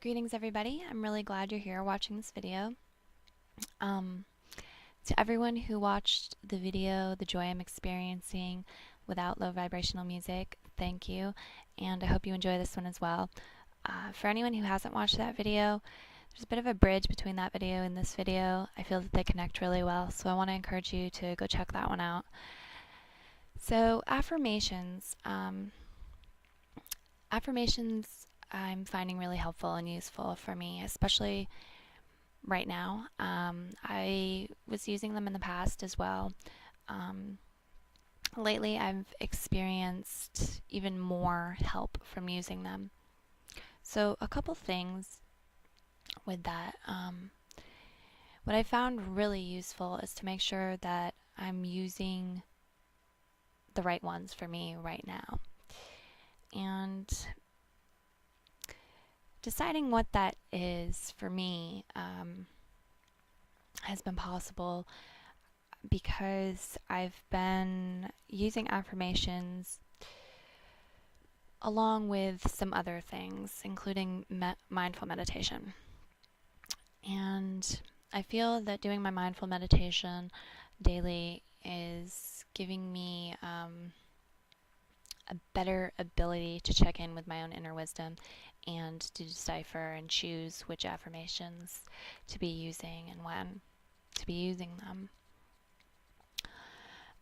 Greetings everybody, I'm really glad you're here watching this video. Um, to everyone who watched the video, The Joy I'm Experiencing Without Low Vibrational Music, thank you, and I hope you enjoy this one as well. For anyone who hasn't watched that video, there's a bit of a bridge between that video and this video. I feel that they connect really well, so I want to encourage you to go check that one out. So affirmations. Affirmations I'm finding really helpful and useful for me, especially right now. I was using them in the past as well. Lately, I've experienced even more help from using them. So, a couple things with that. What I found really useful is to make sure that I'm using the right ones for me right now. And deciding what that is for me has been possible because I've been using affirmations along with some other things, including mindful meditation. And I feel that doing my mindful meditation daily is giving me a better ability to check in with my own inner wisdom and to decipher and choose which affirmations to be using and when to be using them.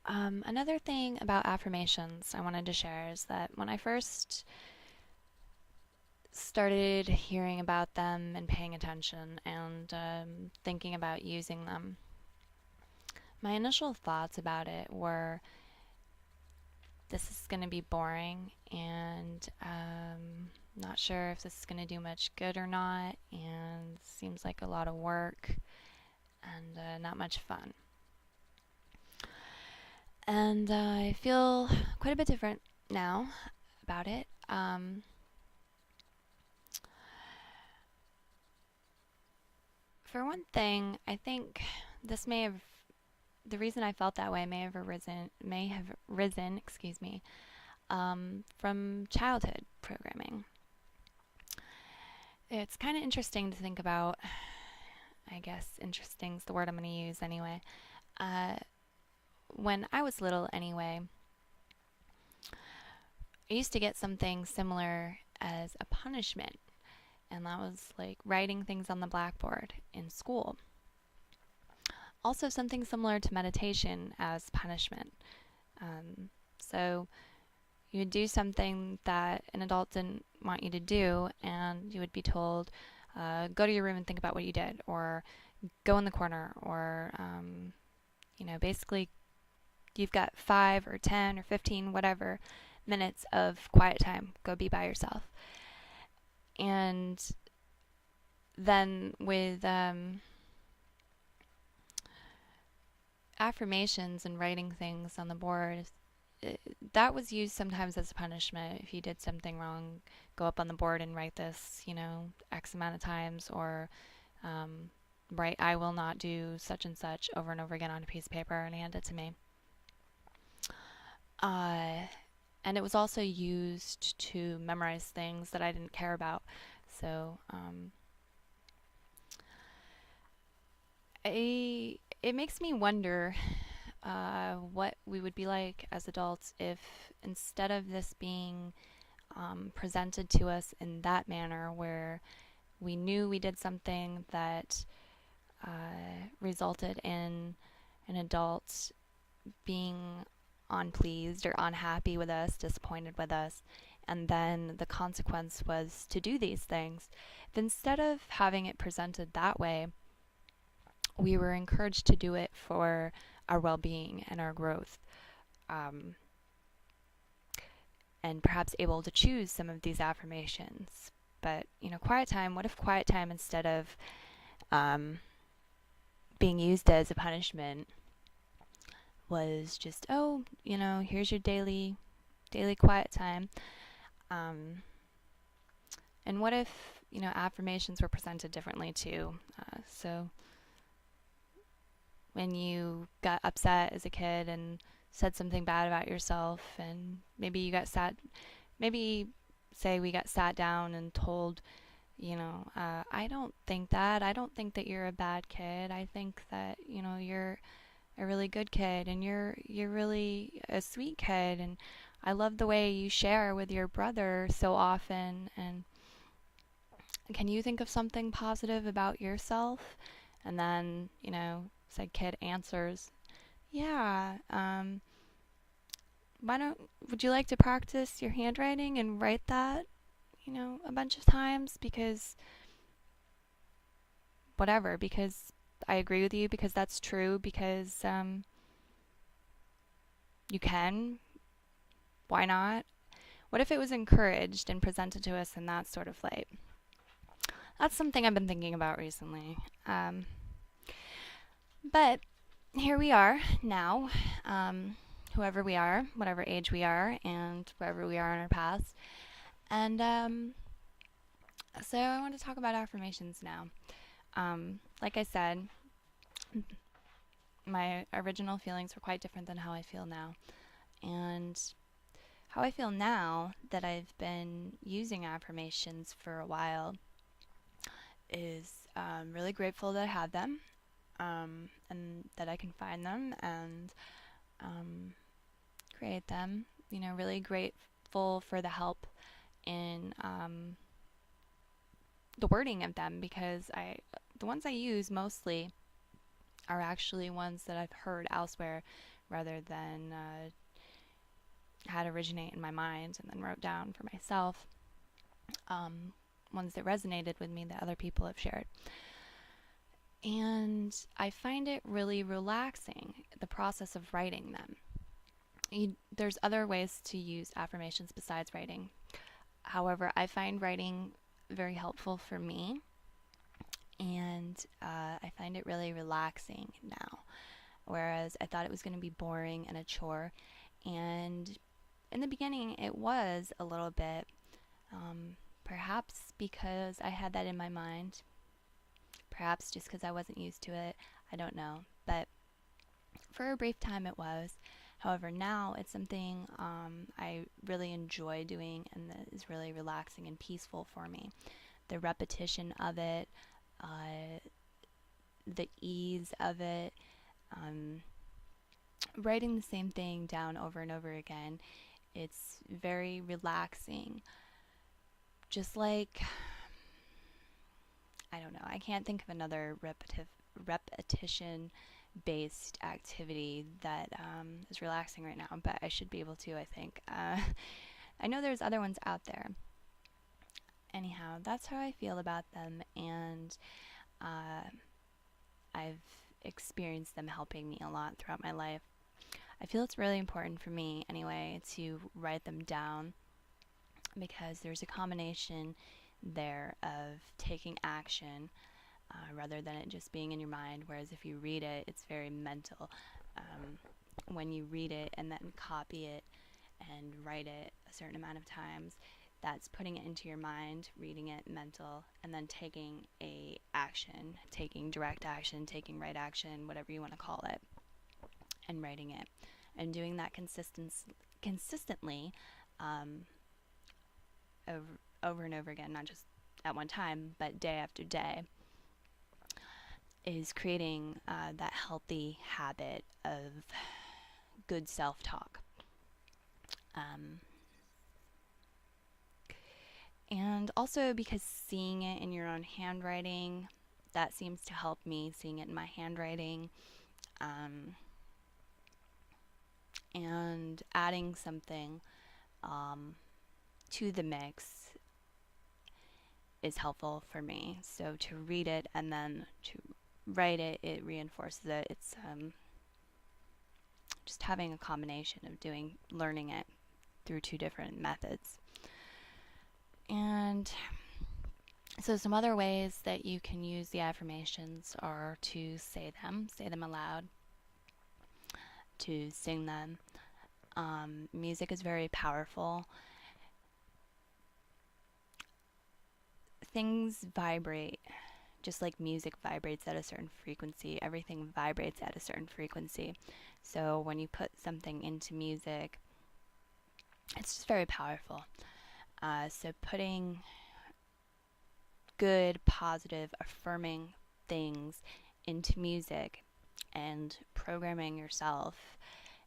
Another thing about affirmations I wanted to share is that when I first started hearing about them and paying attention and thinking about using them, my initial thoughts about it were, this is going to be boring and not sure if this is going to do much good or not, and seems like a lot of work and not much fun. And I feel quite a bit different now about it. For one thing, I think the reason I felt that way may have risen, from childhood programming. It's kind of interesting to think about. I guess interesting's the word I'm going to use anyway. When I was little anyway, I used to get something similar as a punishment, and that was like writing things on the blackboard in school. Also something similar to meditation as punishment. So you would do something that an adult didn't want you to do, and you would be told, go to your room and think about what you did, or go in the corner, or basically you've got 5 or 10 or 15 whatever minutes of quiet time, go be by yourself. And then with affirmations and writing things on the board, that was used sometimes as a punishment. If you did something wrong, go up on the board and write this, X amount of times, or write I will not do such and such over and over again on a piece of paper and hand it to me. And it was also used to memorize things that I didn't care about. So it makes me wonder what we would be like as adults if, instead of this being presented to us in that manner, where we knew we did something that resulted in an adult being unpleased or unhappy with us, disappointed with us, and then the consequence was to do these things, if instead of having it presented that way, we were encouraged to do it for our well-being and our growth, and perhaps able to choose some of these affirmations. But, quiet time, what if quiet time, instead of being used as a punishment, was just, here's your daily quiet time. And what if, affirmations were presented differently too? So when you got upset as a kid and said something bad about yourself, and maybe say we got sat down and told, I don't think that. I don't think that you're a bad kid. I think that, you're a really good kid, and you're really a sweet kid, and I love the way you share with your brother so often. And can you think of something positive about yourself? And then, said kid answers, yeah, would you like to practice your handwriting and write that, a bunch of times? Because whatever, because I agree with you, because that's true, because you can. Why not? What if it was encouraged and presented to us in that sort of light? That's something I've been thinking about recently. But here we are now, whoever we are, whatever age we are, and wherever we are in our past. And so I want to talk about affirmations now. Like I said, my original feelings were quite different than how I feel now. And how I feel now that I've been using affirmations for a while is really grateful that I have them, and that I can find them and create them. Really grateful for the help in the wording of them, because the ones I use mostly are actually ones that I've heard elsewhere rather than had originate in my mind and then wrote down for myself. Ones that resonated with me that other people have shared. And I find it really relaxing, the process of writing them. There's other ways to use affirmations besides writing. However, I find writing very helpful for me, and I find it really relaxing now, whereas I thought it was going to be boring and a chore. And in the beginning, it was a little bit, perhaps because I had that in my mind, perhaps just because I wasn't used to it, I don't know. But for a brief time it was. However, now it's something I really enjoy doing, and that is really relaxing and peaceful for me. The repetition of it, the ease of it, writing the same thing down over and over again, it's very relaxing. Just like, I don't know, I can't think of another repetition based activity that is relaxing right now, but I should be able to, I think. I know there's other ones out there. Anyhow, that's how I feel about them, and I've experienced them helping me a lot throughout my life. I feel it's really important for me, anyway, to write them down, because there's a combination there of taking action rather than it just being in your mind, whereas if you read it, it's very mental. When you read it and then copy it and write it a certain amount of times, that's putting it into your mind, reading it mental, and then taking a action, taking direct action, taking right action, whatever you want to call it, and writing it. And doing that consistently over and over again, not just at one time, but day after day, is creating that healthy habit of good self-talk. And also because seeing it in your own handwriting, that seems to help me, seeing it in my handwriting. And adding something to the mix is helpful for me. So to read it and then to write it, it reinforces it. It's just having a combination of learning it through two different methods. And so some other ways that you can use the affirmations are to say them aloud, to sing them. Music is very powerful. Things vibrate, just like music vibrates at a certain frequency. Everything vibrates at a certain frequency. So when you put something into music, it's just very powerful. So good, positive, affirming things into music and programming yourself,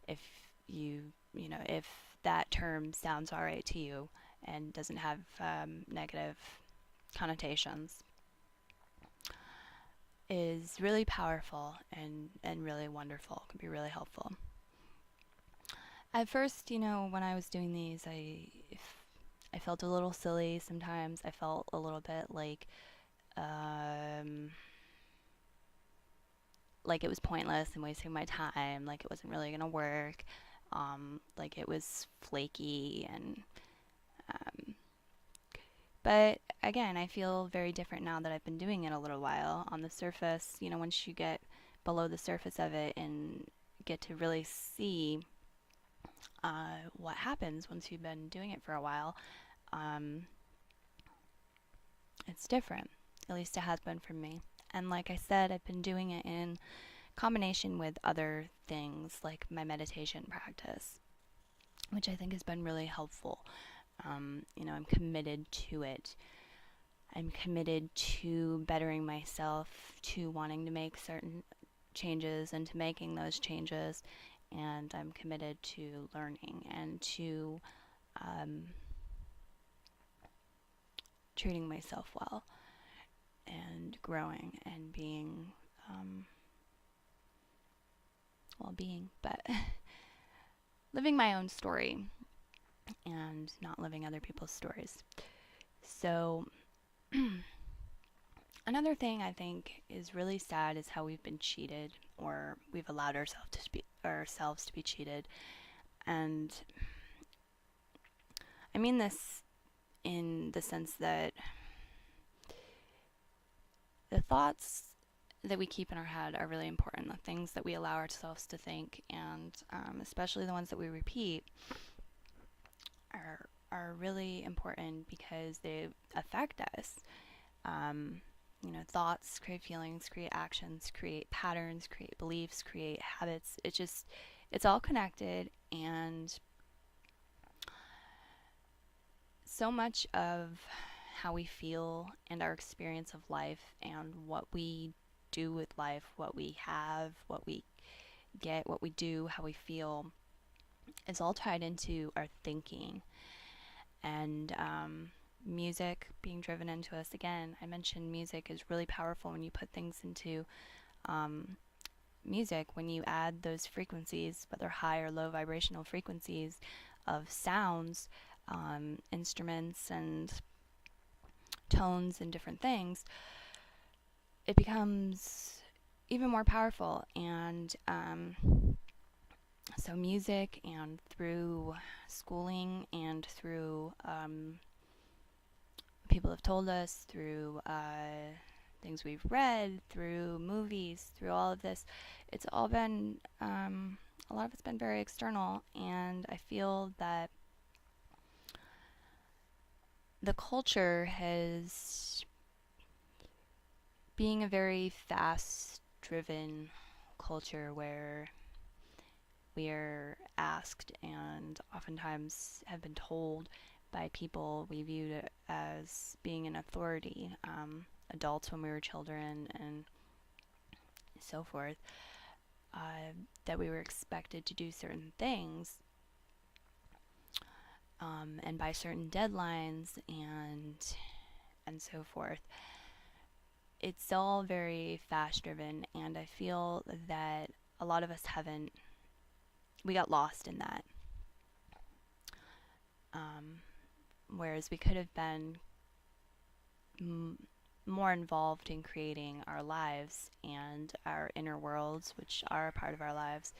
if if that term sounds all right to you and doesn't have negative connotations, is really powerful and really wonderful. Can be really helpful. At first, when I was doing these, I felt a little silly sometimes. I felt a little bit like it was pointless and wasting my time, like it wasn't really gonna work, like it was flaky um, but again, I feel very different now that I've been doing it a little while. On the surface, once you get below the surface of it and get to really see what happens once you've been doing it for a while, it's different. At least it has been for me. And like I said, I've been doing it in combination with other things like my meditation practice, which I think has been really helpful. I'm committed to it. I'm committed to bettering myself, to wanting to make certain changes and to making those changes. And I'm committed to learning and to treating myself well and growing and being but living my own story and not living other people's stories. So another thing I think is really sad is how we've been cheated, or we've allowed ourselves to be cheated. And I mean this in the sense that the thoughts that we keep in our head are really important. The things that we allow ourselves to think, and especially the ones that we repeat, are really important because they affect us. Thoughts create feelings, create actions, create patterns, create beliefs, create habits. It's all connected, and so much of how we feel and our experience of life and what we do with life, what we have, what we get, what we do, how we feel, is all tied into our thinking. And music being driven into us. Again, I mentioned music is really powerful when you put things into music, when you add those frequencies, whether high or low vibrational frequencies of sounds, instruments and tones and different things, it becomes even more powerful. And so music, and through schooling, and through people have told us, through things we've read, through movies, through all of this, it's all been a lot of it's been very external. And I feel that the culture has, being a very fast driven culture where we are asked and oftentimes have been told by people we viewed as being an authority, adults when we were children and so forth, that we were expected to do certain things and by certain deadlines and so forth. It's all very fast driven, and I feel that a lot of us we got lost in that. Whereas we could have been more involved in creating our lives and our inner worlds, which are a part of our lives,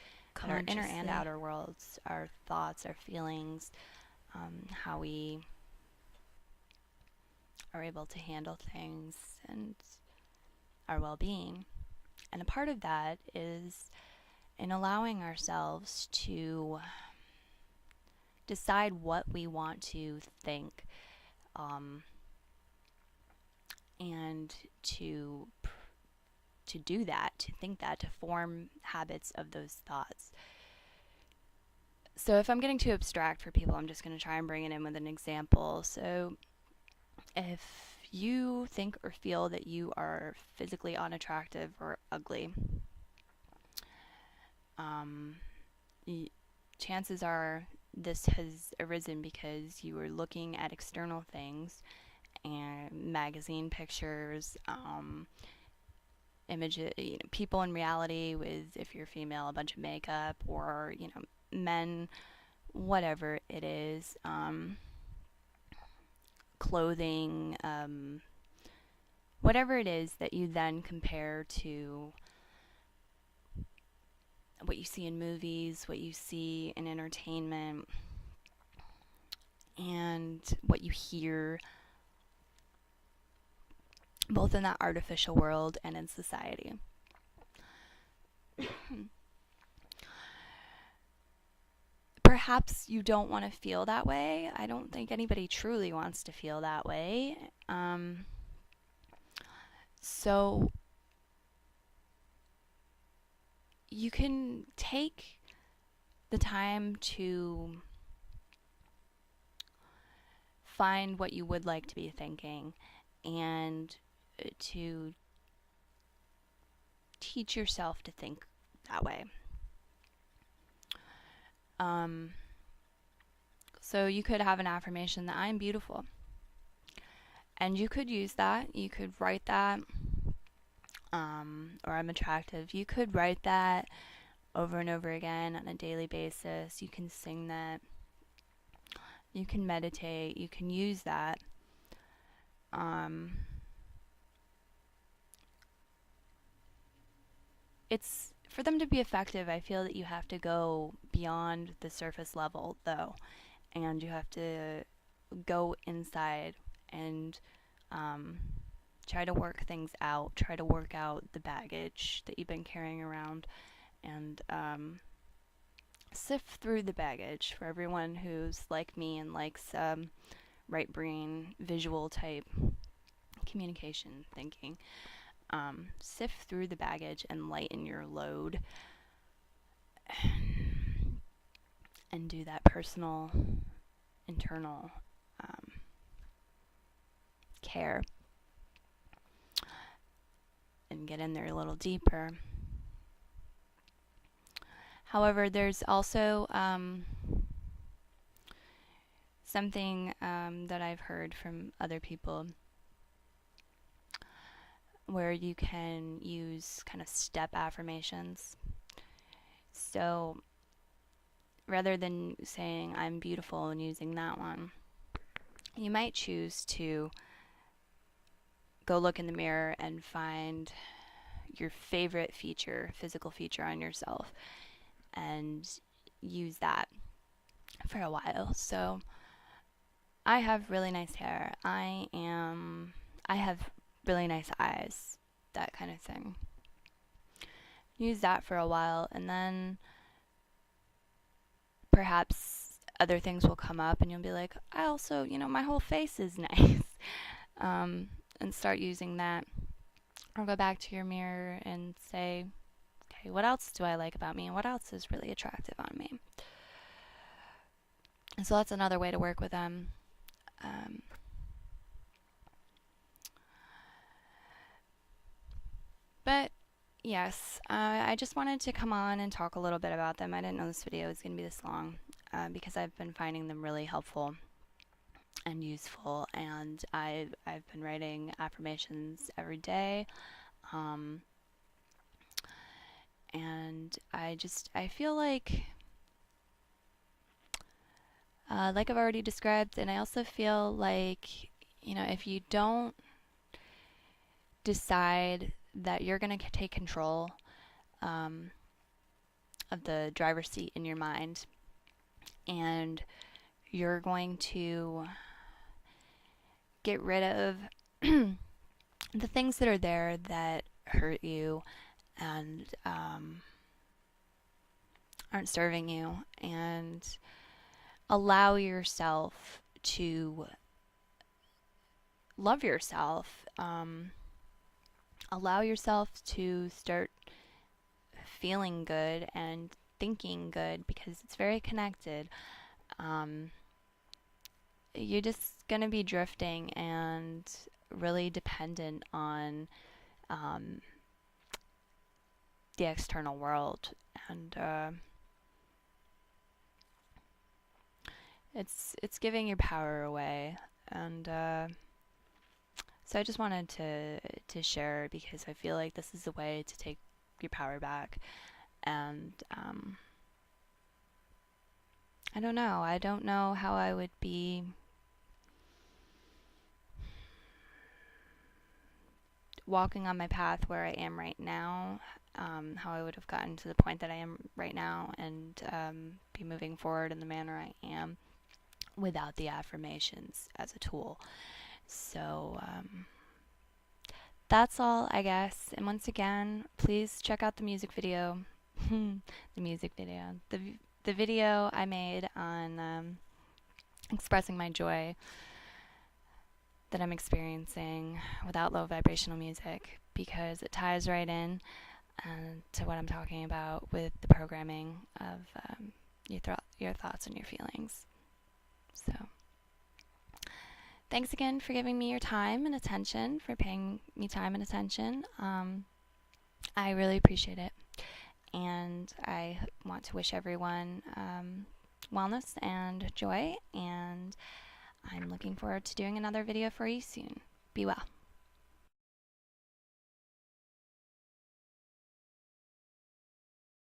our inner and outer worlds, our thoughts, our feelings, how we are able to handle things, and our well-being. And a part of that is in allowing ourselves to decide what we want to think, and to do that, to think that, to form habits of those thoughts. So if I'm getting too abstract for people, I'm just going to try and bring it in with an example. So if you think or feel that you are physically unattractive or ugly, um, chances are this has arisen because you were looking at external things and magazine pictures, images, people in reality with, if you're female, a bunch of makeup, or men, whatever it is, clothing, whatever it is that you then compare to what you see in movies, what you see in entertainment, and what you hear, both in that artificial world and in society. Perhaps you don't want to feel that way. I don't think anybody truly wants to feel that way. So you can take the time to find what you would like to be thinking and to teach yourself to think that way. So you could have an affirmation that I'm beautiful. And you could use that. You could write that. Or I'm attractive. You could write that over and over again on a daily basis. You can sing that. You can meditate. You can use that. It's for them to be effective. I feel that you have to go beyond the surface level, though, and you have to go inside and try to work things out. Try to work out the baggage that you've been carrying around, and sift through the baggage. For everyone who's like me and likes right brain, visual type communication thinking, sift through the baggage and lighten your load, and do that personal, internal care, and get in there a little deeper. However, there's also something that I've heard from other people where you can use kind of step affirmations. So rather than saying I'm beautiful and using that one, you might choose to go look in the mirror and find your favorite feature, physical feature on yourself, and use that for a while. So I have really nice hair. I have really nice eyes, that kind of thing. Use that for a while, and then perhaps other things will come up and you'll be like, I also, my whole face is nice. And start using that. Or go back to your mirror and say, okay, what else do I like about me, and what else is really attractive on me? And so that's another way to work with them. But yes, I just wanted to come on and talk a little bit about them. I didn't know this video was going to be this long because I've been finding them really helpful and useful, and I've been writing affirmations every day, and I feel like I've already described, and I also feel like if you don't decide that you're going to take control of the driver's seat in your mind, and you're going to get rid of the things that are there that hurt you and aren't serving you, and allow yourself to love yourself. Allow yourself to start feeling good and thinking good, because it's very connected. You're just going to be drifting and really dependent on um, the external world, and it's giving your power away. And so I just wanted to share, because I feel like this is a way to take your power back. And I don't know. I don't know how I would be walking on my path where I am right now, how I would have gotten to the point that I am right now, and be moving forward in the manner I am without the affirmations as a tool. So that's all, I guess. And once again, please check out the music video. The music video. The video I made on expressing my joy that I'm experiencing without low vibrational music, because it ties right in to what I'm talking about with the programming of your thoughts and your feelings. So thanks again for giving me your time and attention, for paying me time and attention. I really appreciate it. And I want to wish everyone wellness and joy, and I'm looking forward to doing another video for you soon. Be well.